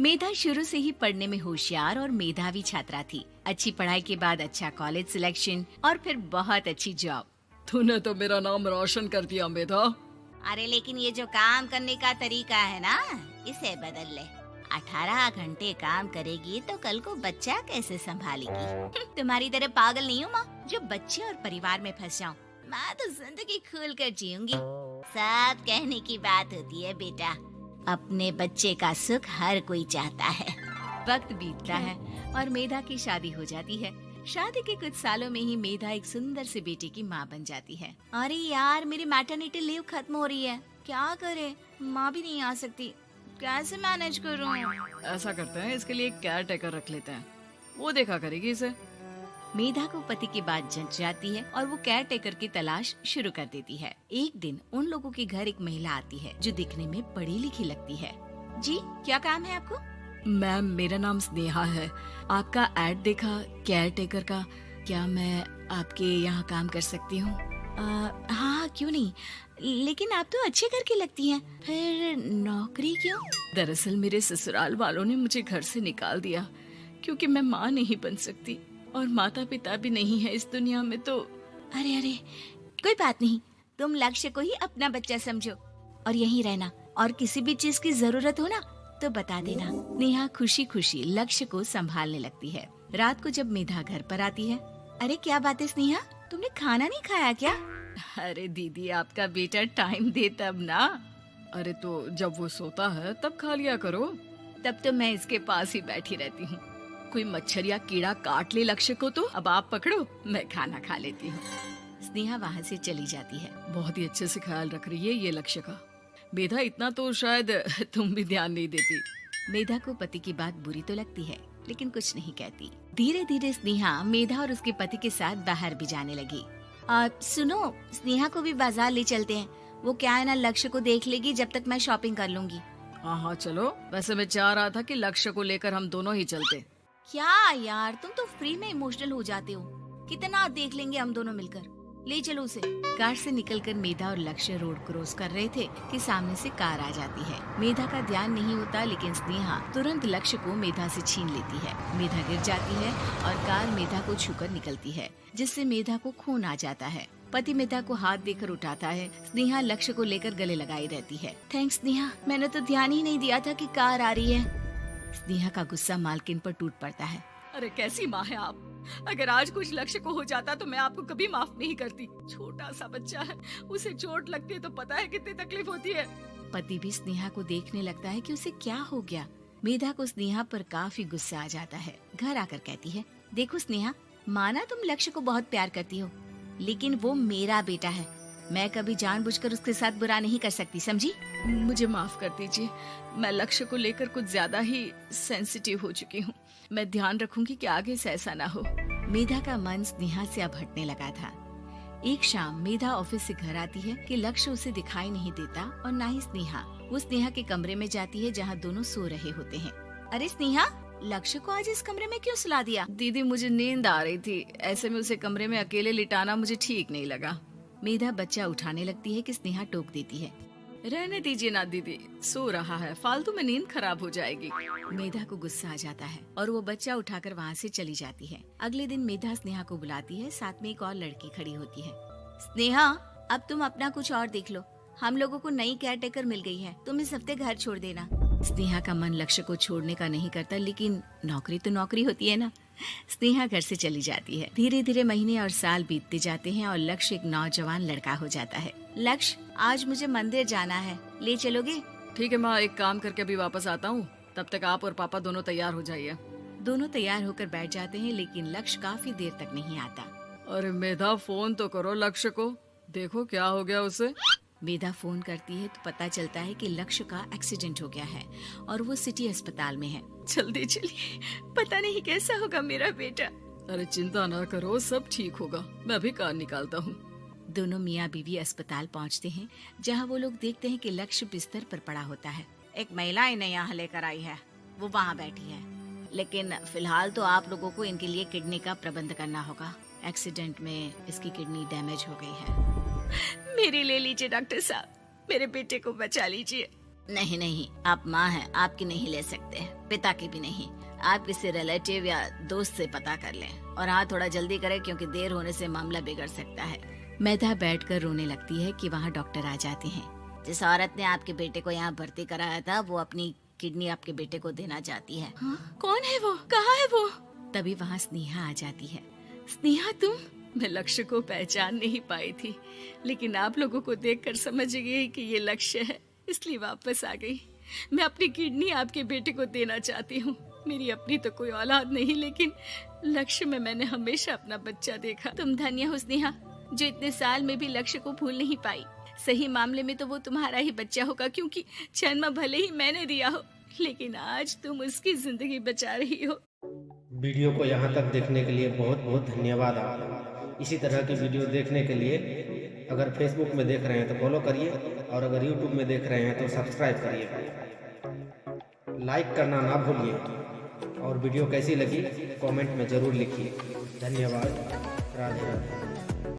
मेधा शुरू से ही पढ़ने में होशियार और मेधावी छात्रा थी। अच्छी पढ़ाई के बाद अच्छा कॉलेज सिलेक्शन और फिर बहुत अच्छी जॉब। तूने तो मेरा नाम रोशन कर दिया मेधा। अरे लेकिन ये जो काम करने का तरीका है ना, इसे बदल ले। 18 घंटे काम करेगी तो कल को बच्चा कैसे संभालेगी? तुम्हारी तरह पागल नहीं हूँ माँ, जो बच्चे और परिवार में फंस जाऊँ। मैं तो जिंदगी खुल कर जीऊंगी। सब कहने की बात होती है बेटा, अपने बच्चे का सुख हर कोई चाहता है। वक्त बीतता है और मेधा की शादी हो जाती है। शादी के कुछ सालों में ही मेधा एक सुंदर से बेटे की माँ बन जाती है। अरे यार, मेरी मैटरनिटी लीव खत्म हो रही है, क्या करे? माँ भी नहीं आ सकती, कैसे मैनेज करूँ? ऐसा करते हैं, इसके लिए एक केयर टेकर रख लेते हैं, वो देखा करेगी इसे। मेधा को पति की बात जंच जाती है और वो केयर टेकर की तलाश शुरू कर देती है। एक दिन उन लोगों के घर एक महिला आती है जो दिखने में पढ़ी लिखी लगती है। जी, क्या काम है आपको? मैम, मेरा नाम स्नेहा है। आपका एड देखा केयर टेकर का, क्या मैं आपके यहाँ काम कर सकती हूँ? हाँ, क्यों नहीं, लेकिन आप तो अच्छे घर की लगती हैं, फिर नौकरी क्यों? दरअसल मेरे ससुराल वालों ने मुझे घर से निकाल दिया क्योंकि मैं माँ नहीं बन सकती और माता पिता भी नहीं है इस दुनिया में। तो अरे अरे, कोई बात नहीं, तुम लक्ष्य को ही अपना बच्चा समझो और यहीं रहना, और किसी भी चीज की जरूरत हो ना तो बता देना। नेहा खुशी खुशी लक्ष्य को संभालने लगती है। रात को जब मेधा घर पर आती है, अरे क्या बात है स्नेहा, तुमने खाना नहीं खाया क्या? अरे दीदी, आपका बेटा टाइम दे तब ना। अरे तो जब वो सोता है तब खा लिया करो। तब तो मैं इसके पास ही बैठी रहती हूँ। कोई मच्छर या कीड़ा काट ले लक्ष्य को तो अब आप पकड़ो, मैं खाना खा लेती हूँ। स्नेहा वहाँ से चली जाती है। बहुत ही अच्छे से ख्याल रख रही है ये लक्ष्य का। मेधा, इतना तो शायद तुम भी ध्यान नहीं देती। मेधा को पति की बात बुरी तो लगती है लेकिन कुछ नहीं कहती। धीरे धीरे स्नेहा मेधा और उसके पति के साथ बाहर भी जाने लगी। सुनो, स्नेहा को भी बाजार ले चलते हैं, वो क्या है ना, लक्ष्य को देख लेगी जब तक मैं शॉपिंग कर लूंगी। हाँ चलो, वैसे मैं चाह रहा था कि लक्ष्य को लेकर हम दोनों ही चलते। क्या यार, तुम तो फ्री में इमोशनल हो जाते हो, कितना देख लेंगे हम दोनों मिलकर, ले चलो उसे। कार से निकलकर मेधा और लक्ष्य रोड क्रॉस कर रहे थे कि सामने से कार आ जाती है। मेधा का ध्यान नहीं होता लेकिन स्नेहा तुरंत लक्ष्य को मेधा से छीन लेती है। मेधा गिर जाती है और कार मेधा को छूकर निकलती है, जिससे मेधा को खून आ जाता है। पति मेधा को हाथ देकर उठाता है। स्नेहा लक्ष्य को लेकर गले लगाई रहती है। थैंक्स स्नेहा, मैंने तो ध्यान ही नहीं दिया था कि कार आ रही है। स्नेहा का गुस्सा मालकिन पर टूट पड़ता है। अरे कैसी माँ है आप, अगर आज कुछ लक्ष्य को हो जाता तो मैं आपको कभी माफ नहीं करती। छोटा सा बच्चा है, उसे चोट लगती है तो पता है कितनी तकलीफ होती है। पति भी स्नेहा को देखने लगता है कि उसे क्या हो गया। मेधा को स्नेहा पर काफी गुस्सा आ जाता है। घर आकर कहती है, देखो स्नेहा, माना तुम लक्ष्य को बहुत प्यार करती हो, लेकिन वो मेरा बेटा है, मैं कभी जानबूझकर उसके साथ बुरा नहीं कर सकती, समझी? मुझे माफ कर दीजिए, मैं लक्ष्य को लेकर कुछ ज्यादा ही सेंसिटिव हो चुकी हूँ। मैं ध्यान रखूंगी कि आगे से ऐसा ना हो। मेधा का मन स्नेहा से अब हटने लगा था। एक शाम मेधा ऑफिस से घर आती है कि लक्ष्य उसे दिखाई नहीं देता और ना ही स्नेहा। वो स्नेहा के कमरे में जाती है जहाँ दोनों सो रहे होते हैं। अरे स्नेहा, लक्ष्य को आज इस कमरे में क्यों सुला दिया? दीदी, मुझे नींद आ रही थी, ऐसे में उसे कमरे में अकेले लिटाना मुझे ठीक नहीं लगा। मेधा बच्चा उठाने लगती है कि स्नेहा टोक देती है। रहने दीजिए ना दीदी, सो रहा है, फालतू में नींद खराब हो जाएगी। मेधा को गुस्सा आ जाता है और वो बच्चा उठाकर वहाँ से चली जाती है। अगले दिन मेधा स्नेहा को बुलाती है, साथ में एक और लड़की खड़ी होती है। स्नेहा, अब तुम अपना कुछ और देख लो, हम लोगों को नई केयर टेकर मिल गई है, तुम इस हफ्ते घर छोड़ देना। स्नेहा का मन लक्ष्य को छोड़ने का नहीं करता, लेकिन नौकरी तो नौकरी होती है ना। स्नेहा घर से चली जाती है। धीरे धीरे महीने और साल बीतते जाते हैं और लक्ष्य एक नौजवान लड़का हो जाता है। लक्ष्य, आज मुझे मंदिर जाना है, ले चलोगे? ठीक है माँ, एक काम करके अभी वापस आता हूँ, तब तक आप और पापा दोनों तैयार हो जाइए। दोनों तैयार होकर बैठ जाते हैं लेकिन लक्ष्य काफी देर तक नहीं आता। अरे मेधा, फोन तो करो लक्ष्य को, देखो क्या हो गया उसे। मेधा फोन करती है तो पता चलता है कि लक्ष्य का एक्सीडेंट हो गया है और वो सिटी अस्पताल में है। जल्दी चलिए, पता नहीं कैसा होगा मेरा बेटा। अरे चिंता ना करो, सब ठीक होगा, मैं अभी कार निकालता हूँ। दोनों मियाँ बीवी अस्पताल पहुँचते हैं जहाँ वो लोग देखते हैं कि लक्ष्य बिस्तर पर पड़ा होता है। एक महिला इन्हें यहाँ लेकर आई है, वो वहाँ बैठी है, लेकिन फिलहाल तो आप लोगों को इनके लिए किडनी का प्रबंध करना होगा। एक्सीडेंट में इसकी किडनी डैमेज हो गई है। मेरी ले लीजिए डॉक्टर साहब, मेरे बेटे को बचा लीजिए। नहीं नहीं, आप माँ हैं, आपकी नहीं ले सकते, पिता की भी नहीं। आप किसी रिलेटिव या दोस्त से पता कर लें। और हाँ, थोड़ा जल्दी करें क्योंकि देर होने से मामला बिगड़ सकता है। मेधा बैठकर रोने लगती है कि वहाँ डॉक्टर आ जाते हैं। जिस औरत ने आपके बेटे को यहाँ भर्ती कराया था वो अपनी किडनी आपके बेटे को देना चाहती है। हाँ? कौन है वो? कहाँ है वो? तभी वहाँ स्नेहा आ जाती है। स्नेहा तुम? मैं लक्ष्य को पहचान नहीं पाई थी, लेकिन आप लोगों को देखकर समझ गई कि ये लक्ष्य है, इसलिए वापस आ गई। मैं अपनी किडनी आपके बेटे को देना चाहती हूँ। मेरी अपनी तो कोई औलाद नहीं, लेकिन लक्ष्य में मैंने हमेशा अपना बच्चा देखा। तुम धन्य हो स्नेहा, जो इतने साल में भी लक्ष्य को भूल नहीं पाई। सही मामले में तो वो तुम्हारा ही बच्चा होगा, क्योंकि जन्म भले ही मैंने दिया हो, लेकिन आज तुम उसकी जिंदगी बचा रही हो। वीडियो को यहाँ तक देखने के लिए बहुत बहुत धन्यवाद आपका। इसी तरह की वीडियो देखने के लिए अगर फेसबुक में देख रहे हैं तो फॉलो करिए, और अगर यूट्यूब में देख रहे हैं तो सब्सक्राइब करिए। लाइक करना ना भूलिए, और वीडियो कैसी लगी कमेंट में ज़रूर लिखिए। धन्यवाद। राधे राधे।